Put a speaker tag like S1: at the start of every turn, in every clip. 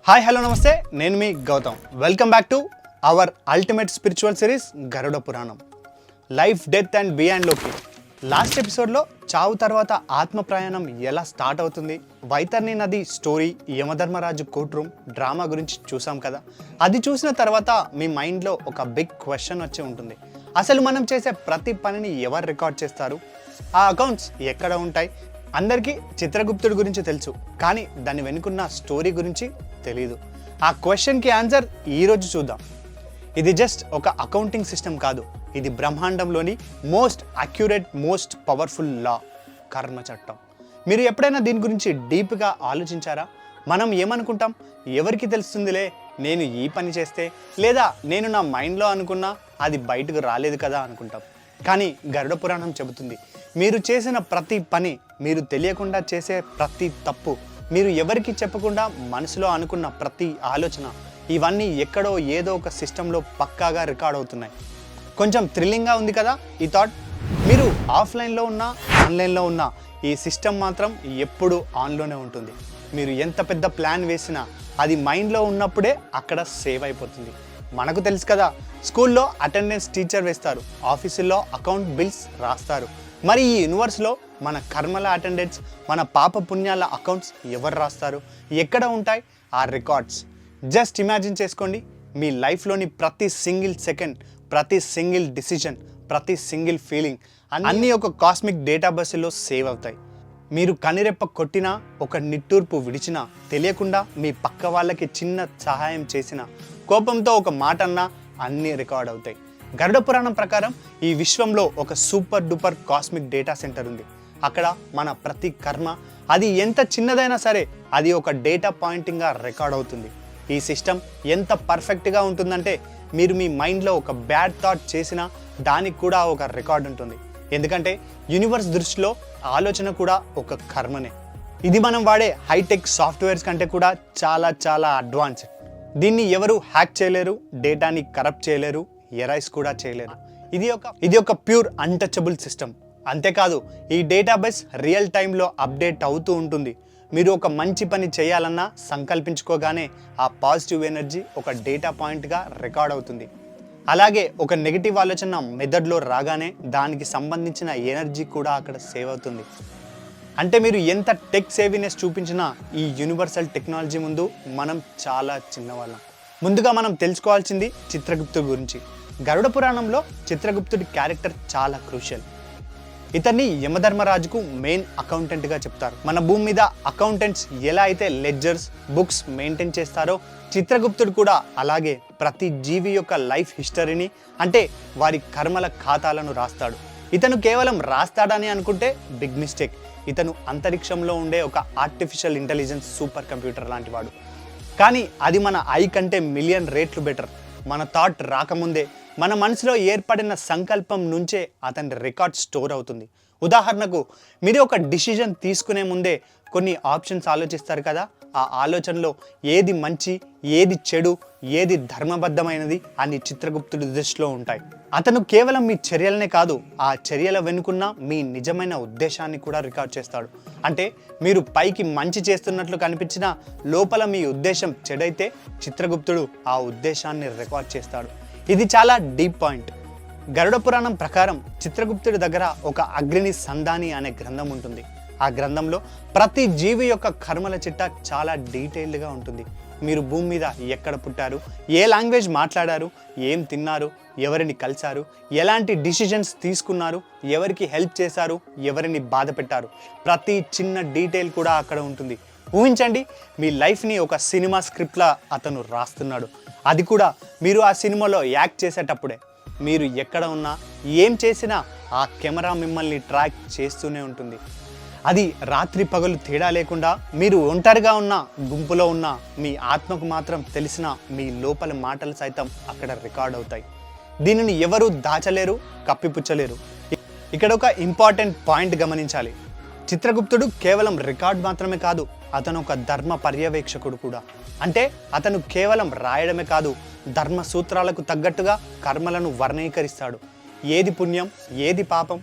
S1: Hi hello నమస్తే, నేను మీ Gautam. Welcome back to our ultimate spiritual series Garuda Puranam. Life, death and బియాండ్లోకి లాస్ట్ ఎపిసోడ్లో చావు తర్వాత ఆత్మ ప్రయాణం ఎలా స్టార్ట్ అవుతుంది, వైతర్ని నది story, Yamadharmaraju court room drama గురించి చూసాం కదా. అది చూసిన తర్వాత మీ మైండ్లో ఒక బిగ్ క్వశ్చన్ వచ్చి ఉంటుంది. అసలు మనం చేసే ప్రతి పనిని ఎవరు రికార్డ్ చేస్తారు? ఆ అకౌంట్స్ ఎక్కడ ఉంటాయి? అందరికీ చిత్రగుప్తుడి గురించి తెలుసు, కానీ దాని వెనుకున్న స్టోరీ గురించి తెలీదు. ఆ క్వశ్చన్కి ఆన్సర్ ఈరోజు చూద్దాం. ఇది జస్ట్ ఒక అకౌంటింగ్ సిస్టమ్ కాదు, ఇది బ్రహ్మాండంలోని మోస్ట్ అక్యురేట్, మోస్ట్ పవర్ఫుల్ లా, కర్మ చట్టం. మీరు ఎప్పుడైనా దీని గురించి డీప్గా ఆలోచించారా? మనం ఏమనుకుంటాం, ఎవరికి తెలుస్తుందిలే, నేను ఈ పని చేస్తే, లేదా నేను నా మైండ్లో అనుకున్నా అది బయటకు రాలేదు కదా అనుకుంటాం. కానీ గరుడ పురాణం చెబుతుంది, మీరు చేసిన ప్రతి పని, మీరు తెలియకుండా చేసే ప్రతి తప్పు, మీరు ఎవరికి చెప్పకుండా మనసులో అనుకున్న ప్రతి ఆలోచన, ఇవన్నీ ఎక్కడో ఏదో ఒక సిస్టంలో పక్కాగా రికార్డ్ అవుతున్నాయి. కొంచెం థ్రిల్లింగ్గా ఉంది కదా ఈ థాట్. మీరు ఆఫ్లైన్లో ఉన్నా, ఆన్లైన్లో ఉన్నా, ఈ సిస్టమ్ మాత్రం ఎప్పుడూ ఆన్లోనే ఉంటుంది. మీరు ఎంత పెద్ద ప్లాన్ వేసినా అది మైండ్లో ఉన్నప్పుడే అక్కడ సేవ్ అయిపోతుంది. మనకు తెలుసు కదా, స్కూల్లో అటెండెన్స్ టీచర్ వేస్తారు, ఆఫీసుల్లో అకౌంట్ బిల్స్ రాస్తారు. మరి ఈ యూనివర్స్లో మన కర్మల అటెండెన్స్, మన పాప పుణ్యాల అకౌంట్స్ ఎవరు రాస్తారు? ఎక్కడ ఉంటాయి ఆ రికార్డ్స్? జస్ట్ ఇమాజిన్ చేసుకోండి, మీ లైఫ్లోని ప్రతి సింగిల్ సెకండ్, ప్రతి సింగిల్ డిసిజన్, ప్రతి సింగిల్ ఫీలింగ్ అన్నీ ఒక కాస్మిక్ డేటాబేస్లో సేవ్ అవుతాయి. మీరు కనిరెప్ప కొట్టినా, ఒక నిట్టూర్పు విడిచినా, తెలియకుండా మీ పక్క వాళ్ళకి చిన్న సహాయం చేసినా, కోపంతో ఒక మాట అన్నా అన్నీ రికార్డ్ అవుతాయి. గరుడ పురాణం ప్రకారం ఈ విశ్వంలో ఒక super duper cosmic data centre ఉంది. అక్కడ మన ప్రతి కర్మ, అది ఎంత చిన్నదైనా సరే, అది ఒక డేటా పాయింటింగ్గా రికార్డ్ అవుతుంది. ఈ సిస్టమ్ ఎంత పర్ఫెక్ట్గా ఉంటుందంటే, మీరు మీ మైండ్లో ఒక బ్యాడ్ థాట్ చేసినా దానికి కూడా ఒక రికార్డ్ ఉంటుంది. ఎందుకంటే యూనివర్స్ దృష్టిలో ఆలోచన కూడా ఒక కర్మనే. ఇది మనం వాడే హైటెక్ సాఫ్ట్వేర్స్ కంటే కూడా చాలా చాలా అడ్వాన్స్డ్. దీన్ని ఎవరు హ్యాక్ చేయలేరు, డేటాని కరప్ట్ చేయలేరు, ఎరైజ్ కూడా చేయలేరు. ఇది ఒక ప్యూర్ అన్టచబుల్ సిస్టమ్. అంతేకాదు, ఈ డేటాబేస్ రియల్ టైంలో అప్డేట్ అవుతూ ఉంటుంది. మీరు ఒక మంచి పని చేయాలన్నా సంకల్పించుకోగానే ఆ పాజిటివ్ ఎనర్జీ ఒక డేటా పాయింట్గా రికార్డ్ అవుతుంది. అలాగే ఒక నెగిటివ్ ఆలోచన మెథడ్లో రాగానే దానికి సంబంధించిన ఎనర్జీ కూడా అక్కడ సేవ్ అవుతుంది. అంటే మీరు ఎంత టెక్ సేవినెస్ చూపించినా ఈ యూనివర్సల్ టెక్నాలజీ ముందు మనం చాలా చిన్నవాళ్ళం. ముందుగా మనం తెలుసుకోవాల్సింది చిత్రగుప్తుడి గురించి. గరుడ పురాణంలో చిత్రగుప్తుడి క్యారెక్టర్ చాలా క్రూషియల్. ఇతన్ని యమధర్మరాజుకు మెయిన్ అకౌంటెంట్గా చెప్తారు. మన భూమి మీద అకౌంటెంట్స్ ఎలా అయితే లెడ్జర్స్, బుక్స్ మెయింటైన్ చేస్తారో, చిత్రగుప్తుడు కూడా అలాగే ప్రతి జీవి యొక్క లైఫ్ హిస్టరీని, అంటే వారి కర్మల ఖాతాలను రాస్తాడు. ఇతను కేవలం రాస్తాడని అనుకుంటే బిగ్ మిస్టేక్. ఇతను అంతరిక్షంలో ఉండే ఒక ఆర్టిఫిషియల్ ఇంటెలిజెన్స్ సూపర్ కంప్యూటర్ లాంటి వాడు. కానీ అది మన ఐ కంటే మిలియన్ రేట్లు బెటర్. మన థాట్ రాకముందే, మన మనసులో ఏర్పడిన సంకల్పం నుంచే అతని రికార్డ్ స్టోర్ అవుతుంది. ఉదాహరణకు, మీరు ఒక డిసిజన్ తీసుకునే ముందే కొన్ని ఆప్షన్స్ ఆలోచిస్తారు కదా. ఆ ఆలోచనలో ఏది మంచి, ఏది చెడు, ఏది ధర్మబద్ధమైనది అని చిత్రగుప్తుడి దృష్టిలో ఉంటాయి. అతను కేవలం మీ చర్యలనే కాదు, ఆ చర్యల వెనుకున్న మీ నిజమైన ఉద్దేశాన్ని కూడా రికార్డ్ చేస్తాడు. అంటే మీరు పైకి మంచి చేస్తున్నట్లు కనిపించినా లోపల మీ ఉద్దేశం చెడైతే చిత్రగుప్తుడు ఆ ఉద్దేశాన్ని రికార్డ్ చేస్తాడు. ఇది చాలా డీప్ పాయింట్. గరుడ పురాణం ప్రకారం చిత్రగుప్తుడి దగ్గర ఒక అగ్ని సంధాని అనే గ్రంథం ఉంటుంది. ఆ గ్రంథంలో ప్రతి జీవి యొక్క కర్మల చిట్ట చాలా డీటెయిల్డ్గా ఉంటుంది. మీరు భూమి మీద ఎక్కడ పుట్టారు, ఏ లాంగ్వేజ్ మాట్లాడారు, ఏం తిన్నారు, ఎవరిని కలిశారు, ఎలాంటి డిసిజన్స్ తీసుకున్నారు, ఎవరికి హెల్ప్ చేశారు, ఎవరిని బాధ పెట్టారు, ప్రతి చిన్న డీటెయిల్ కూడా అక్కడ ఉంటుంది. ఊహించండి, మీ లైఫ్ని ఒక సినిమా స్క్రిప్ట్లా అతను రాస్తున్నాడు. అది కూడా మీరు ఆ సినిమాలో యాక్ట్ చేసేటప్పుడే. మీరు ఎక్కడ ఉన్నా, ఏం చేసినా ఆ కెమెరా మిమ్మల్ని ట్రాక్ చేస్తూనే ఉంటుంది. అది రాత్రి పగలు తేడా లేకుండా, మీరు ఒంటరిగా ఉన్నా, గుంపులో ఉన్నా, మీ ఆత్మకు మాత్రం తెలిసిన మీ లోపల మాటలు సైతం అక్కడ రికార్డ్ అవుతాయి. దీనిని ఎవరూ దాచలేరు, కప్పిపుచ్చలేరు. ఇక్కడ ఒక ఇంపార్టెంట్ పాయింట్ గమనించాలి. చిత్రగుప్తుడు కేవలం రికార్డ్ మాత్రమే కాదు, అతను ఒక ధర్మ పర్యవేక్షకుడు కూడా. అంటే అతను కేవలం రాయడమే కాదు, ధర్మ సూత్రాలకు తగ్గట్టుగా కర్మలను వర్ణీకరిస్తాడు. ఏది పుణ్యం, ఏది పాపం,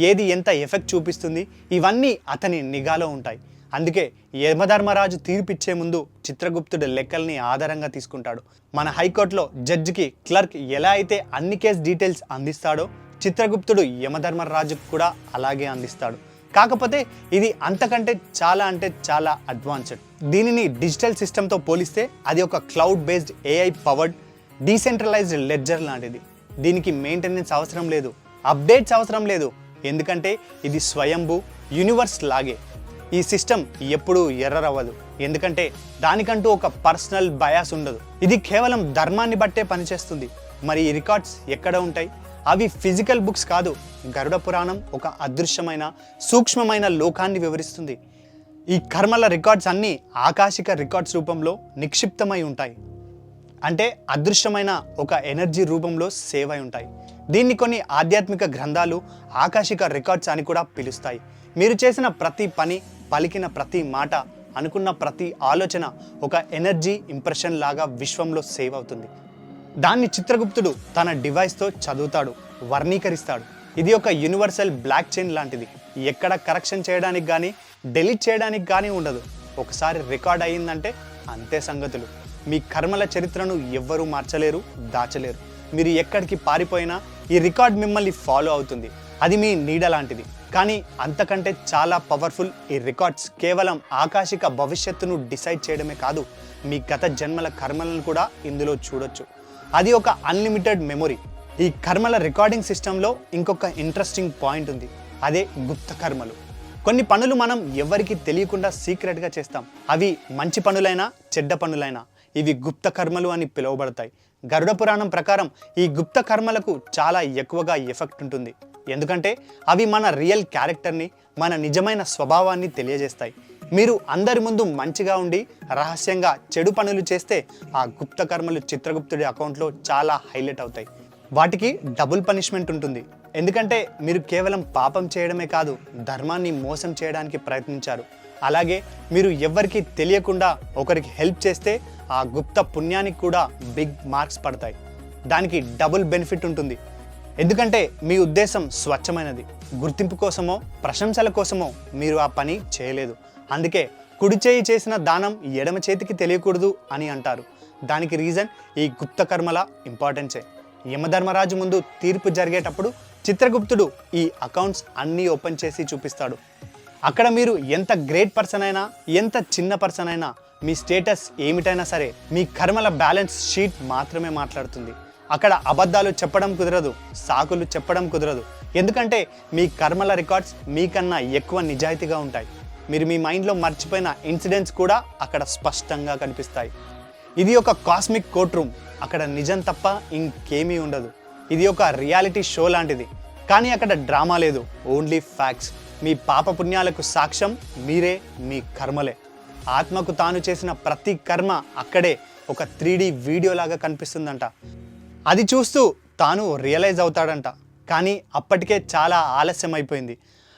S1: ఏది ఎంత ఎఫెక్ట్ చూపిస్తుంది, ఇవన్నీ అతని నిఘాలో ఉంటాయి. అందుకే యమధర్మరాజు తీర్పిచ్చే ముందు చిత్రగుప్తుడు లెక్కల్ని ఆధారంగా తీసుకుంటాడు. మన హైకోర్టులో జడ్జికి క్లర్క్ ఎలా అయితే అన్ని కేస్ డీటెయిల్స్ అందిస్తాడో చిత్రగుప్తుడు యమధర్మరాజుకు కూడా అలాగే అందిస్తాడు. కాకపోతే ఇది అంతకంటే చాలా అడ్వాన్స్డ్. దీనిని డిజిటల్ సిస్టమ్తో పోలిస్తే అది ఒక cloud based AI powered decentralised ledger లాంటిది. దీనికి మెయింటెనెన్స్ అవసరం లేదు, అప్డేట్స్ అవసరం లేదు, ఎందుకంటే ఇది స్వయంభూ యూనివర్స్ లాగే. ఈ సిస్టమ్ ఎప్పుడూ ఎర్రర్ అవ్వదు, ఎందుకంటే దానికంటూ ఒక పర్సనల్ బయాస్ ఉండదు. ఇది కేవలం ధర్మాన్ని బట్టే పనిచేస్తుంది. మరి ఈ రికార్డ్స్ ఎక్కడ ఉంటాయి? అవి ఫిజికల్ బుక్స్ కాదు. గరుడ పురాణం ఒక అదృశ్యమైన సూక్ష్మమైన లోకాన్ని వివరిస్తుంది. ఈ కర్మల రికార్డ్స్ అన్నీ ఆకాశిక రికార్డ్స్ రూపంలో నిక్షిప్తమై ఉంటాయి. అంటే అదృశ్యమైన ఒక ఎనర్జీ రూపంలో సేవ్ అయి ఉంటాయి. దీన్ని కొన్ని ఆధ్యాత్మిక గ్రంథాలు ఆకాశిక రికార్డ్స్ అని కూడా పిలుస్తాయి. మీరు చేసిన ప్రతి పని, పలికిన ప్రతి మాట, అనుకున్న ప్రతి ఆలోచన ఒక ఎనర్జీ ఇంప్రెషన్ లాగా విశ్వంలో సేవ్ అవుతుంది. దాన్ని చిత్రగుప్తుడు తన డివైస్తో చదువుతాడు, వర్ణీకరిస్తాడు. ఇది ఒక యూనివర్సల్ బ్లాక్ చైన్ లాంటిది. ఎక్కడ కరెక్షన్ చేయడానికి కానీ డెలీట్ చేయడానికి కానీ ఉండదు. ఒకసారి రికార్డ్ అయ్యిందంటే అంతే సంగతులు. మీ కర్మల చరిత్రను ఎవ్వరూ మార్చలేరు, దాచలేరు. మీరు ఎక్కడికి పారిపోయినా ఈ రికార్డ్ మిమ్మల్ని ఫాలో అవుతుంది. అది మీ నీడ లాంటిది. కానీ అంతకంటే చాలా పవర్ఫుల్. ఈ రికార్డ్స్ కేవలం ఆకాశిక భవిష్యత్తును డిసైడ్ చేయడమే కాదు, మీ గత జన్మల కర్మలను కూడా ఇందులో చూడొచ్చు. అది ఒక అన్లిమిటెడ్ మెమొరీ. ఈ కర్మల రికార్డింగ్ సిస్టంలో ఇంకొక ఇంట్రెస్టింగ్ పాయింట్ ఉంది. అదే గుప్త కర్మలు. కొన్ని పనులు మనం ఎవరికి తెలియకుండా సీక్రెట్గా చేస్తాం. అవి మంచి పనులైనా చెడ్డ పనులైనా ఇవి గుప్త కర్మలు అని పిలువబడతాయి. గరుడ పురాణం ప్రకారం ఈ గుప్త కర్మలకు చాలా ఎక్కువగా ఎఫెక్ట్ ఉంటుంది. ఎందుకంటే అవి మన రియల్ క్యారెక్టర్ని, మన నిజమైన స్వభావాన్ని తెలియజేస్తాయి. మీరు అందరి ముందు మంచిగా ఉండి రహస్యంగా చెడు పనులు చేస్తే ఆ గుప్త కర్మలు చిత్రగుప్తుడి అకౌంట్లో చాలా హైలైట్ అవుతాయి. వాటికి డబుల్ పనిష్మెంట్ ఉంటుంది. ఎందుకంటే మీరు కేవలం పాపం చేయడమే కాదు, ధర్మాన్ని మోసం చేయడానికి ప్రయత్నించారు. అలాగే మీరు ఎవ్వరికి తెలియకుండా ఒకరికి హెల్ప్ చేస్తే ఆ గుప్త పుణ్యానికి కూడా బిగ్ మార్క్స్ పడతాయి. దానికి డబుల్ బెనిఫిట్ ఉంటుంది. ఎందుకంటే మీ ఉద్దేశం స్వచ్ఛమైనది. గుర్తింపు కోసమో ప్రశంసల కోసమో మీరు ఆ పని చేయలేదు. అందుకే కుడి చేయి చేసిన దానం ఎడమ చేతికి తెలియకూడదు అని అంటారు. దానికి రీజన్ ఈ గుప్త కర్మల ఇంపార్టెన్సే. యమధర్మరాజు ముందు తీర్పు జరిగేటప్పుడు చిత్రగుప్తుడు ఈ అకౌంట్స్ అన్నీ ఓపెన్ చేసి చూపిస్తాడు. అక్కడ మీరు ఎంత గ్రేట్ పర్సన్ అయినా, ఎంత చిన్న పర్సన్ అయినా, మీ స్టేటస్ ఏమిటైనా సరే, మీ కర్మల బ్యాలెన్స్ షీట్ మాత్రమే మాట్లాడుతుంది. అక్కడ అబద్ధాలు చెప్పడం కుదరదు, సాకులు చెప్పడం కుదరదు. ఎందుకంటే మీ కర్మల రికార్డ్స్ మీకన్నా ఎక్కువ నిజాయితీగా ఉంటాయి. మీరు మీ మైండ్లో మర్చిపోయిన ఇన్సిడెంట్స్ కూడా అక్కడ స్పష్టంగా కనిపిస్తాయి. ఇది ఒక కాస్మిక్ కోర్ట్ రూమ్. అక్కడ నిజం తప్ప ఇంకేమీ ఉండదు. ఇది ఒక రియాలిటీ షో లాంటిది. కానీ అక్కడ డ్రామా లేదు, ఓన్లీ ఫ్యాక్ట్స్. మీ పాప పుణ్యాలకు సాక్ష్యం మీరే, మీ కర్మలే. ఆత్మకు తాను చేసిన ప్రతి కర్మ అక్కడే ఒక 3D వీడియోలాగా కనిపిస్తుందంట. అది చూస్తూ తాను రియలైజ్ అవుతాడంట. కానీ అప్పటికే చాలా ఆలస్యం అయిపోయింది.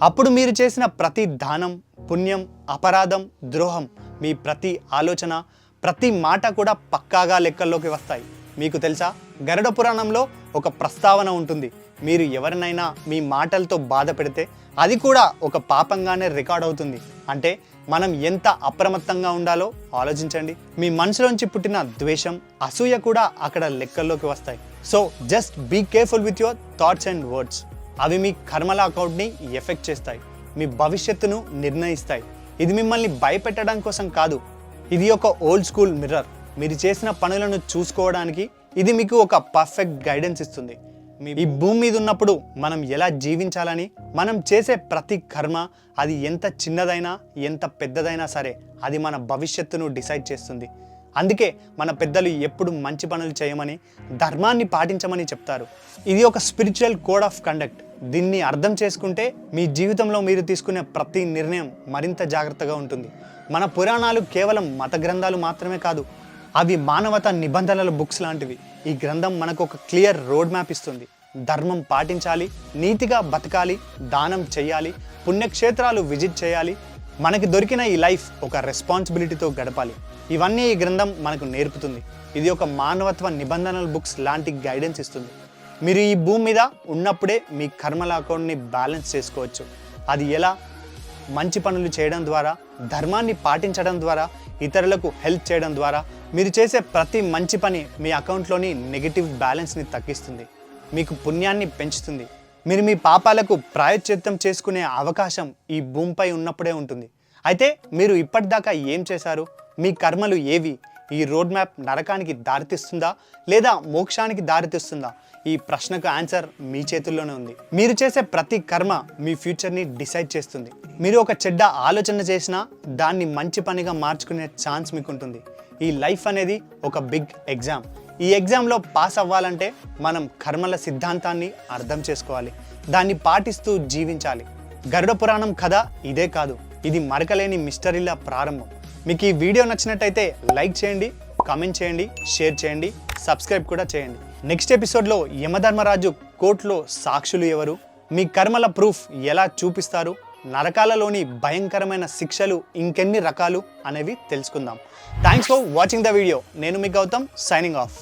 S1: అప్పుడు మీరు చేసిన ప్రతి దానం, పుణ్యం, అపరాధం, ద్రోహం, మీ ప్రతి ఆలోచన, ప్రతి మాట కూడా పక్కాగా లెక్కల్లోకి వస్తాయి. మీకు తెలుసా, గరుడ పురాణంలో ఒక ప్రస్తావన ఉంటుంది. మీరు ఎవరినైనా మీ మాటలతో బాధ పెడితే అది కూడా ఒక పాపంగానే రికార్డ్ అవుతుంది. అంటే మనం ఎంత అప్రమత్తంగా ఉండాలో ఆలోచించండి. మీ మనసులోంచి పుట్టిన ద్వేషం, అసూయ కూడా అక్కడ లెక్కల్లోకి వస్తాయి. So just be careful with your thoughts and words. అవి మీ కర్మల అకౌంట్ని ఎఫెక్ట్ చేస్తాయి, మీ భవిష్యత్తును నిర్ణయిస్తాయి. ఇది మిమ్మల్ని భయపెట్టడం కోసం కాదు, ఇది ఒక ఓల్డ్ స్కూల్ మిర్రర్. మీరు చేసిన పనులను చూసుకోవడానికి ఇది మీకు ఒక పర్ఫెక్ట్ గైడెన్స్ ఇస్తుంది. ఈ భూమి మీద ఉన్నప్పుడు మనం ఎలా జీవించాలని, మనం చేసే ప్రతి కర్మ అది ఎంత చిన్నదైనా ఎంత పెద్దదైనా సరే అది మన భవిష్యత్తును డిసైడ్ చేస్తుంది. అందుకే మన పెద్దలు ఎప్పుడు మంచి పనులు చేయమని, ధర్మాన్ని పాటించమని చెప్తారు. ఇది ఒక స్పిరిచువల్ కోడ్ ఆఫ్ కండక్ట్. దీన్ని అర్థం చేసుకుంటే మీ జీవితంలో మీరు తీసుకునే ప్రతి నిర్ణయం మరింత జాగ్రత్తగా ఉంటుంది. మన పురాణాలు కేవలం మత గ్రంథాలు మాత్రమే కాదు, అవి మానవతా నిబంధనల బుక్స్ లాంటివి. ఈ గ్రంథం మనకు ఒక క్లియర్ రోడ్ మ్యాప్ ఇస్తుంది. ధర్మం పాటించాలి, నీతిగా బతకాలి, దానం చేయాలి, పుణ్యక్షేత్రాలు విజిట్ చేయాలి. మనకి దొరికిన ఈ లైఫ్ ఒక రెస్పాన్సిబిలిటీతో గడపాలి. ఇవన్నీ ఈ గ్రంథం మనకు నేర్పుతుంది. ఇది ఒక మానవత్వ నిబంధనల బుక్స్ లాంటి గైడెన్స్ ఇస్తుంది. మీరు ఈ భూమి మీద ఉన్నప్పుడే మీ కర్మల అకౌంట్ని బ్యాలెన్స్ చేసుకోవచ్చు. అది ఎలా? మంచి పనులు చేయడం ద్వారా, ధర్మాన్ని పాటించడం ద్వారా, ఇతరులకు హెల్ప్ చేయడం ద్వారా మీరు చేసే ప్రతి మంచి పని మీ అకౌంట్లోని నెగిటివ్ బ్యాలెన్స్ని తగ్గిస్తుంది, మీకు పుణ్యాన్ని పెంచుతుంది. మీరు మీ పాపాలకు ప్రాయశ్చిత్తం చేసుకునే అవకాశం ఈ భూమిపై ఉన్నప్పుడే ఉంటుంది. అయితే మీరు ఇప్పటిదాకా ఏం చేశారు? మీ కర్మలు ఏవి? ఈ రోడ్ మ్యాప్ నరకానికి దారితీస్తుందా లేదా మోక్షానికి దారితీస్తుందా? ఈ ప్రశ్నకు ఆన్సర్ మీ చేతుల్లోనే ఉంది. మీరు చేసే ప్రతి కర్మ మీ ఫ్యూచర్ని డిసైడ్ చేస్తుంది. మీరు ఒక చెడ్డ ఆలోచన చేసినా దాన్ని మంచి పనిగా మార్చుకునే ఛాన్స్ మీకు ఉంటుంది. ఈ లైఫ్ అనేది ఒక బిగ్ ఎగ్జామ్. ఈ ఎగ్జామ్లో పాస్ అవ్వాలంటే మనం కర్మల సిద్ధాంతాన్ని అర్థం చేసుకోవాలి, దాన్ని పాటిస్తూ జీవించాలి. గరుడ పురాణం కథ ఇదే కాదు, ఇది మరకలేని మిస్టరీల ప్రారంభం. మీకు ఈ వీడియో నచ్చినట్టయితే లైక్ చేయండి, కామెంట్ చేయండి, షేర్ చేయండి, సబ్స్క్రైబ్ కూడా చేయండి. నెక్స్ట్ ఎపిసోడ్లో యమధర్మరాజు కోర్టులో సాక్షులు ఎవరు, మీ కర్మల ప్రూఫ్ ఎలా చూపిస్తారు, నరకాలలోని భయంకరమైన శిక్షలు ఇంకెన్ని రకాలు అనేవి తెలుసుకుందాం. Thanks for watching the video. నేను మీ గౌతమ్, సైనింగ్ ఆఫ్.